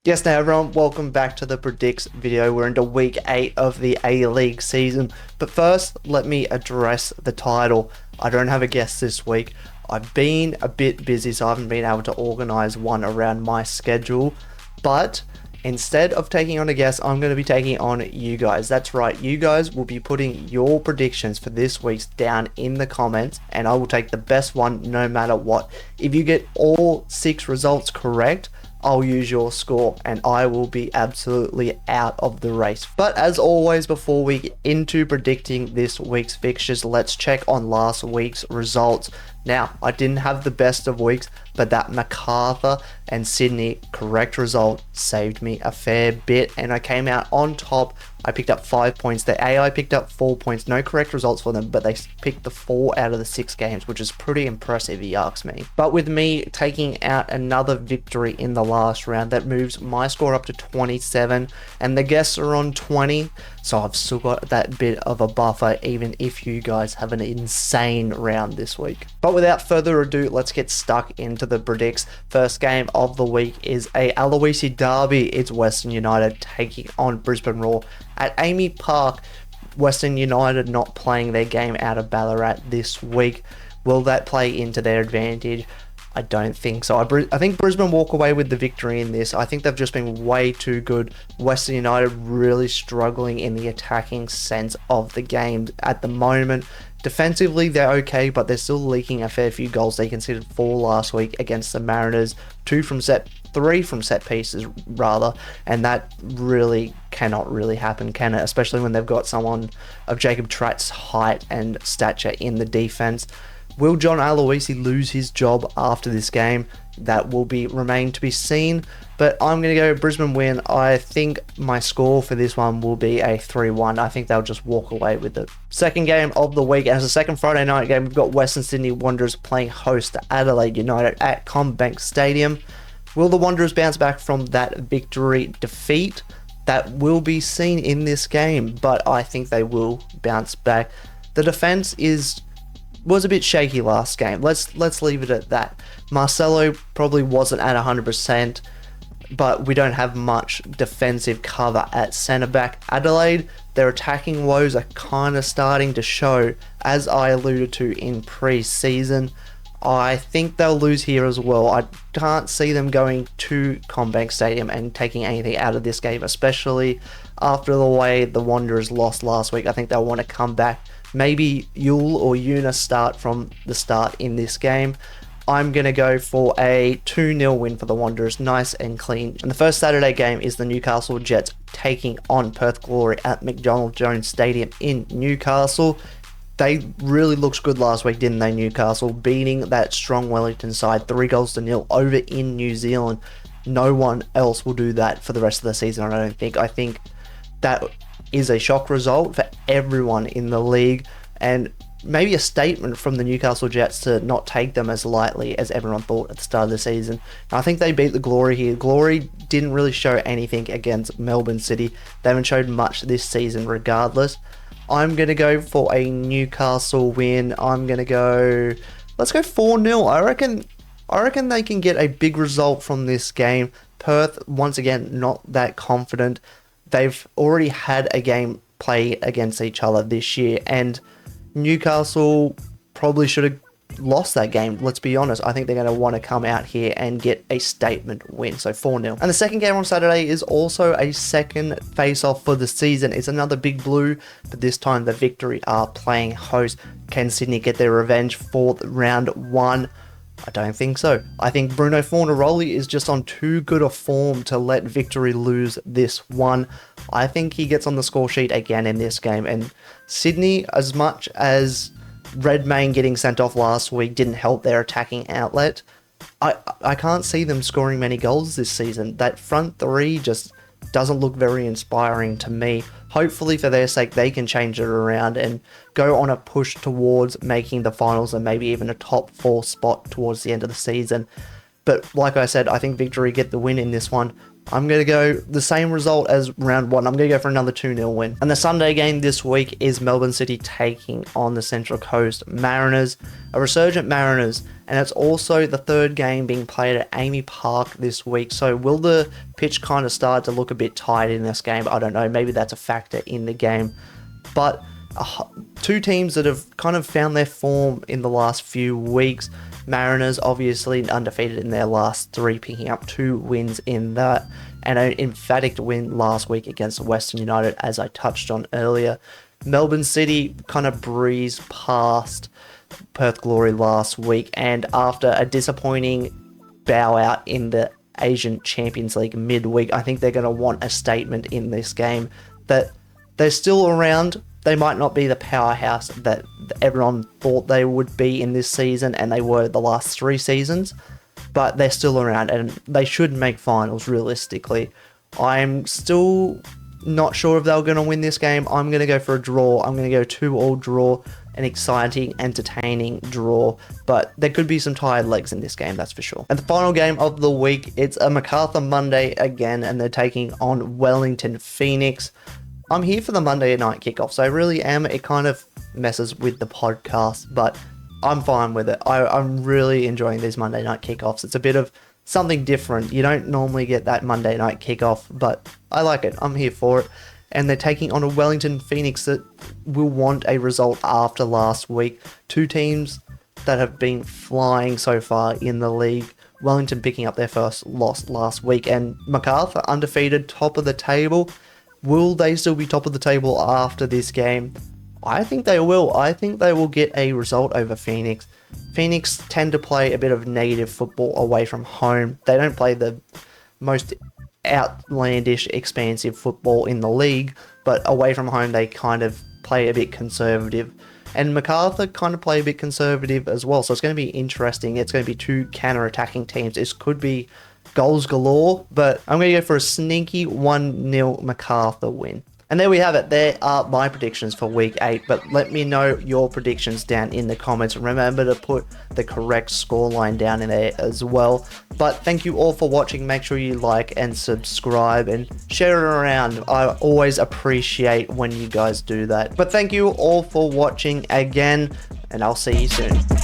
Yes, now everyone, welcome back to the Predicts video. We're into week 8 of the A-League season. But first, let me address the title. I don't have a guest this week. I've been a bit busy, so I haven't been able to organize one around my schedule. But instead of taking on a guest, I'm going to be taking on you guys. That's right, you guys will be putting your predictions for this week's down in the comments, and I will take the best one no matter what. If you get all 6 results correct, I'll use your score and I will be absolutely out of the race. But as always, before we get into predicting this week's fixtures, let's check on last week's results. Now, I didn't have the best of weeks, but that Macarthur and Sydney correct result saved me a fair bit, and I came out on top. I picked up 5 points. The AI picked up 4 points. No correct results for them, but they picked the 4 out of the 6 games, which is pretty impressive, if you ask me. But with me taking out another victory in the last round, that moves my score up to 27, and the guests are on 20, so I've still got that bit of a buffer, even if you guys have an insane round this week. But without further ado, let's get stuck into the predicts. First game of the week is a Aloisi derby. It's Western United taking on Brisbane Roar at Amy Park. Western United not playing their game out of Ballarat this week. Will that play into their advantage? I don't think so. I think Brisbane walk away with the victory in this. I think they've just been way too good. Western United really struggling in the attacking sense of the game at the moment. Defensively, they're okay, but they're still leaking a fair few goals. They conceded 4 last week against the Mariners, 3 from set pieces rather, and that really cannot really happen, can it? Especially when they've got someone of Jacob Tratt's height and stature in the defense. Will John Aloisi lose his job after this game? That will remain to be seen, but I'm going to go Brisbane win. I think my score for this one will be a 3-1. I think they'll just walk away with it. Second game of the week, as a second Friday night game, we've got Western Sydney Wanderers playing host to Adelaide United at CommBank Stadium. Will the Wanderers bounce back from that victory defeat? That will be seen in this game, but I think they will bounce back. The defense was a bit shaky last game. Let's leave it at that. Marcelo probably wasn't at 100%, but we don't have much defensive cover at centre back. Adelaide, their attacking woes are kind of starting to show, as I alluded to in pre-season. I think they'll lose here as well. I can't see them going to CommBank Stadium and taking anything out of this game, especially after the way the Wanderers lost last week. I think they'll want to come back. Maybe Yule or Una start from the start in this game. I'm going to go for a 2-0 win for the Wanderers, nice and clean. And the first Saturday game is the Newcastle Jets taking on Perth Glory at McDonald Jones Stadium in Newcastle. They really looked good last week, didn't they, Newcastle? Beating that strong Wellington side 3-0 over in New Zealand. No one else will do that for the rest of the season, I don't think. I think that is a shock result for everyone in the league, and maybe a statement from the Newcastle Jets to not take them as lightly as everyone thought at the start of the season. And I think they beat the Glory here. Glory didn't really show anything against Melbourne City. They haven't showed much this season regardless. I'm going to go for a Newcastle win. Let's go 4-0. I reckon they can get a big result from this game. Perth, once again, not that confident. They've already had a game play against each other this year, and Newcastle probably should have lost that game. Let's be honest. I think they're going to want to come out here and get a statement win. So 4-0. And the second game on Saturday is also a second face-off for the season. It's another Big Blue, but this time the Victory are playing host. Can Sydney get their revenge for round 1? I don't think so. I think Bruno Fornaroli is just on too good a form to let Victory lose this one. I think he gets on the score sheet again in this game. And Sydney, as much as Redmayne getting sent off last week didn't help their attacking outlet, I can't see them scoring many goals this season. That front three just doesn't look very inspiring to me. Hopefully for their sake they can change it around and go on a push towards making the finals and maybe even a top 4 spot towards the end of the season. But like I said, I think Victory get the win in this one. I'm going to go the same result as round 1. I'm going to go for another 2-0 win. And the Sunday game this week is Melbourne City taking on the Central Coast Mariners. A resurgent Mariners and it's also the third game being played at Amy Park this week. So will the pitch kind of start to look a bit tight in this game? I don't know. Maybe that's a factor in the game. But two teams that have kind of found their form in the last few weeks. Mariners obviously undefeated in their last 3, picking up 2 wins in that, and an emphatic win last week against Western United, as I touched on earlier. Melbourne City kind of breezed past Perth Glory last week, and after a disappointing bow out in the Asian Champions League midweek, I think they're going to want a statement in this game that they're still around. They might not be the powerhouse that everyone thought they would be in this season, and they were the last 3 seasons, but they're still around, and they should make finals realistically. I'm still not sure if they're going to win this game. I'm going to go for a draw. I'm going to go 2-2 draw, an exciting, entertaining draw, but there could be some tired legs in this game, that's for sure. And the final game of the week, it's a Macarthur Monday again, and they're taking on Wellington Phoenix. I'm here for the Monday night kickoff, so I really am. It kind of messes with the podcast, but I'm fine with it. I'm really enjoying these Monday night kickoffs. It's a bit of something different. You don't normally get that Monday night kickoff, but I like it. I'm here for it. And they're taking on a Wellington Phoenix that will want a result after last week. 2 teams that have been flying so far in the league. Wellington picking up their first loss last week, and Macarthur undefeated, top of the table. Will they still be top of the table after this game? I think they will. I think they will get a result over Phoenix. Phoenix tend to play a bit of negative football away from home. They don't play the most outlandish, expansive football in the league, but away from home they kind of play a bit conservative. And Macarthur kind of play a bit conservative as well, so it's going to be interesting. It's going to be 2 counter-attacking teams. This could be goals galore, but I'm going to go for a sneaky 1-0 Macarthur win. And there we have it. There are my predictions for week 8, but let me know your predictions down in the comments. Remember to put the correct scoreline down in there as well. But thank you all for watching. Make sure you like and subscribe and share it around. I always appreciate when you guys do that. But thank you all for watching again, and I'll see you soon.